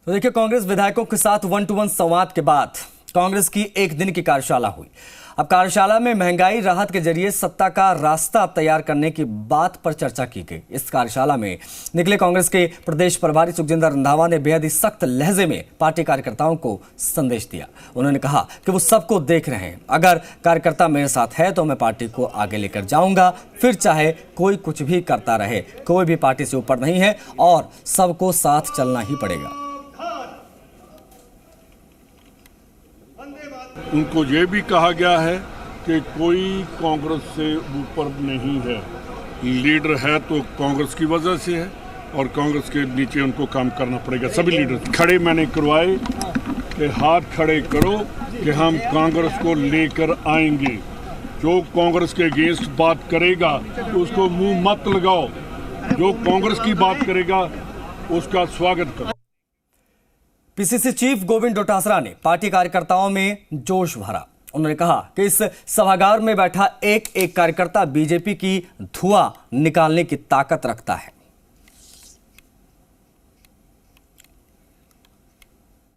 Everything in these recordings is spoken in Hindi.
तो देखिए, कांग्रेस विधायकों के साथ 1-to-1 संवाद के बाद कांग्रेस की एक दिन की कार्यशाला हुई। अब कार्यशाला में महंगाई राहत के जरिए सत्ता का रास्ता तैयार करने की बात पर चर्चा की गई। इस कार्यशाला में निकले कांग्रेस के प्रदेश प्रभारी सुखजिंदर रंधावा ने बेहद ही सख्त लहजे में पार्टी कार्यकर्ताओं को संदेश दिया। उन्होंने कहा कि वो सबको देख रहे हैं, अगर कार्यकर्ता मेरे साथ है तो मैं पार्टी को आगे लेकर जाऊंगा, फिर चाहे कोई कुछ भी करता रहे, कोई भी पार्टी से ऊपर नहीं है और सबको साथ चलना ही पड़ेगा। उनको ये भी कहा गया है कि कोई कांग्रेस से ऊपर नहीं है, लीडर है तो कांग्रेस की वजह से है और कांग्रेस के नीचे उनको काम करना पड़ेगा। सभी लीडर खड़े मैंने करवाए कि हाथ खड़े करो कि हम कांग्रेस को लेकर आएंगे। जो कांग्रेस के अगेंस्ट बात करेगा उसको मुंह मत लगाओ, जो कांग्रेस की बात करेगा उसका स्वागत करो। पीसीसी चीफ गोविंद डोटासरा ने पार्टी कार्यकर्ताओं में जोश भरा। उन्होंने कहा कि इस सभागार में बैठा एक एक कार्यकर्ता बीजेपी की धुआं निकालने की ताकत रखता है।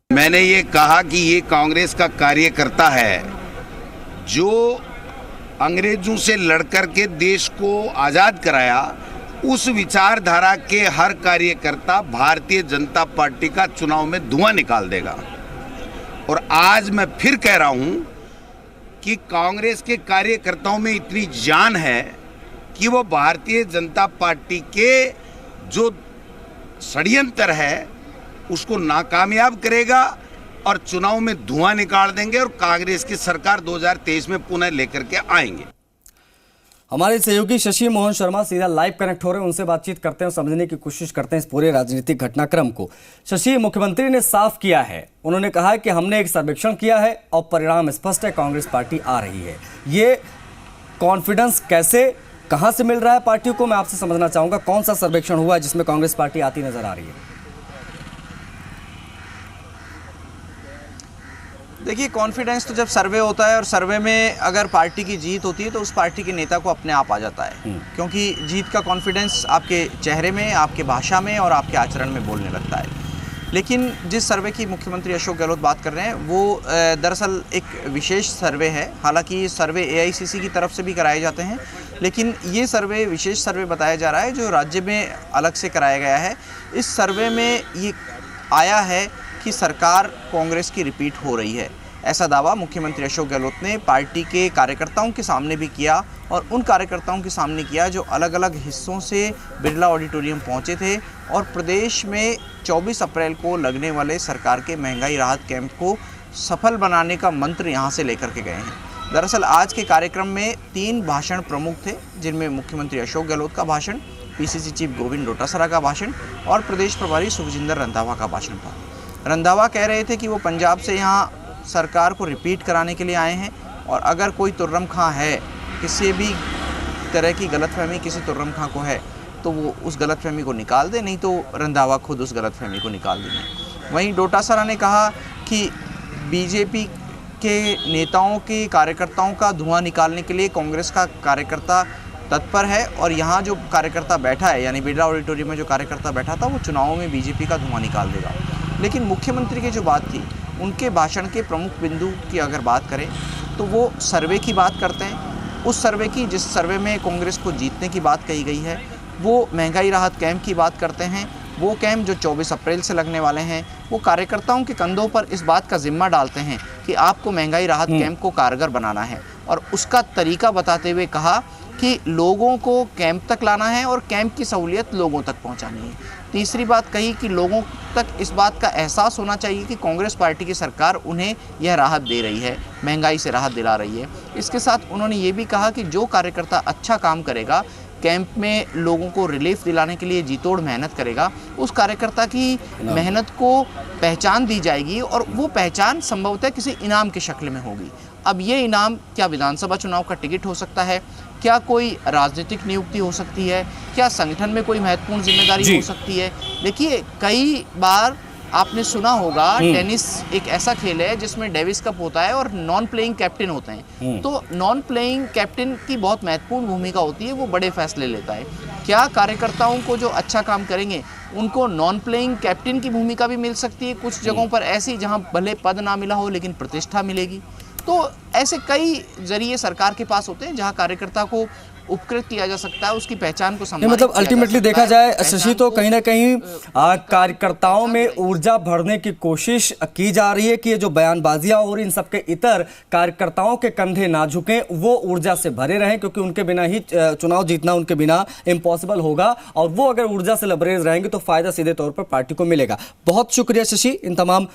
मैंने ये कहा कि ये कांग्रेस का कार्यकर्ता है जो अंग्रेजों से लड़कर के देश को आजाद कराया। उस विचारधारा के हर कार्यकर्ता भारतीय जनता पार्टी का चुनाव में धुआं निकाल देगा। और आज मैं फिर कह रहा हूं कि कांग्रेस के कार्यकर्ताओं में इतनी जान है कि वो भारतीय जनता पार्टी के जो षड्यंत्र है उसको नाकामयाब करेगा और चुनाव में धुआं निकाल देंगे और कांग्रेस की सरकार 2023 में पुनः लेकर के आएंगे। हमारे सहयोगी शशि मोहन शर्मा सीधा लाइव कनेक्ट हो रहे हैं, उनसे बातचीत करते हैं, समझने की कोशिश करते हैं इस पूरे राजनीतिक घटनाक्रम को। शशि, मुख्यमंत्री ने साफ किया है, उन्होंने कहा है कि हमने एक सर्वेक्षण किया है और परिणाम स्पष्ट है, कांग्रेस पार्टी आ रही है। ये कॉन्फिडेंस कैसे, कहां से मिल रहा है पार्टियों को, मैं आपसे समझना चाहूंगा। कौन सा सर्वेक्षण हुआ है जिसमें कांग्रेस पार्टी आती नजर आ रही है? देखिए, कॉन्फिडेंस तो जब सर्वे होता है और सर्वे में अगर पार्टी की जीत होती है तो उस पार्टी के नेता को अपने आप आ जाता है, क्योंकि जीत का कॉन्फिडेंस आपके चेहरे में, आपके भाषा में और आपके आचरण में बोलने लगता है। लेकिन जिस सर्वे की मुख्यमंत्री अशोक गहलोत बात कर रहे हैं वो दरअसल एक विशेष सर्वे है। हालांकि ये सर्वे एआईसीसी की तरफ से भी कराए जाते हैं, लेकिन ये सर्वे विशेष सर्वे बताया जा रहा है जो राज्य में अलग से कराया गया है। इस सर्वे में ये आया है कि सरकार कांग्रेस की रिपीट हो रही है। ऐसा दावा मुख्यमंत्री अशोक गहलोत ने पार्टी के कार्यकर्ताओं के सामने भी किया और उन कार्यकर्ताओं के सामने किया जो अलग अलग हिस्सों से बिरला ऑडिटोरियम पहुंचे थे और प्रदेश में 24 अप्रैल को लगने वाले सरकार के महंगाई राहत कैंप को सफल बनाने का मंत्र यहां से लेकर के गए हैं। दरअसल आज के कार्यक्रम में 3 भाषण प्रमुख थे, जिनमें मुख्यमंत्री अशोक गहलोत का भाषण, पीसीसी चीफ गोविंद डोटासरा का भाषण और प्रदेश प्रभारी सुखजिंदर रंधावा का भाषण था। रंधावा कह रहे थे कि वो पंजाब से यहाँ सरकार को रिपीट कराने के लिए आए हैं और अगर कोई तुर्रम खां है, किसी भी तरह की गलतफहमी किसी तुर्रम खां को है तो वो उस गलतफहमी को निकाल दे, नहीं तो रंधावा खुद उस गलतफहमी को निकाल देंगे। वहीं डोटासरा ने कहा कि बीजेपी के नेताओं के कार्यकर्ताओं का धुआं निकालने के लिए कांग्रेस का कार्यकर्ता तत्पर है और यहाँ जो कार्यकर्ता बैठा है, यानी बिरला ऑडिटोरियम में जो कार्यकर्ता बैठा था, वो चुनाव में बीजेपी का धुआं निकाल देगा। लेकिन मुख्यमंत्री की जो बात थी, उनके भाषण के प्रमुख बिंदु की अगर बात करें तो वो सर्वे की बात करते हैं। उस सर्वे की, जिस सर्वे में कांग्रेस को जीतने की बात कही गई है, वो महंगाई राहत कैंप की बात करते हैं। वो कैंप जो 24 अप्रैल से लगने वाले हैं, वो कार्यकर्ताओं के कंधों पर इस बात का जिम्मा डालते हैं कि आपको महंगाई राहत कैंप को कारगर बनाना है और उसका तरीका बताते हुए कहा कि लोगों को कैंप तक लाना है और कैंप की सहूलियत लोगों तक पहुंचानी है। तीसरी बात कही कि लोगों तक इस बात का एहसास होना चाहिए कि कांग्रेस पार्टी की सरकार उन्हें यह राहत दे रही है, महंगाई से राहत दिला रही है। इसके साथ उन्होंने ये भी कहा कि जो कार्यकर्ता अच्छा काम करेगा, कैंप में लोगों को रिलीफ दिलाने के लिए जी तोड़ मेहनत करेगा, उस कार्यकर्ता की मेहनत को पहचान दी जाएगी और वो पहचान संभवतः किसी इनाम के शक्ल में होगी। अब ये इनाम क्या विधानसभा चुनाव का टिकट हो सकता है, क्या कोई राजनीतिक नियुक्ति हो सकती है, क्या संगठन में कोई महत्वपूर्ण जिम्मेदारी हो सकती है। देखिए, कई बार आपने सुना होगा टेनिस एक ऐसा खेल है जिसमें डेविस कप होता है और नॉन प्लेइंग कैप्टन होते हैं। तो नॉन प्लेइंग कैप्टन की बहुत महत्वपूर्ण भूमिका होती है, वो बड़े फैसले लेता है। क्या कार्यकर्ताओं को जो अच्छा काम करेंगे उनको नॉन प्लेइंग कैप्टन की भूमिका भी मिल सकती है, कुछ जगहों पर ऐसी जहां भले पद ना मिला हो लेकिन प्रतिष्ठा मिलेगी। तो ऐसे कई जरिए सरकार के पास होते हैं जहां कार्यकर्ता को उपकृत किया जा सकता है, उसकी पहचान को सम्मानित मतलब किया जा अल्टीमेटली सकता देखा है, जाए पहचान शशि तो को- कहीं ना कहीं कार्यकर्ताओं में ऊर्जा भरने की कोशिश की जा रही है कि ये जो बयानबाजियां और इन सबके इतर कार्यकर्ताओं के कंधे ना झुकें, वो ऊर्जा से भरे रहें, क्योंकि उनके बिना ही चुनाव जीतना उनके बिना इम्पॉसिबल होगा। और वो अगर ऊर्जा से लबरेज रहेंगे तो फायदा सीधे तौर पर पार्टी को मिलेगा। बहुत शुक्रिया शशि इन तमाम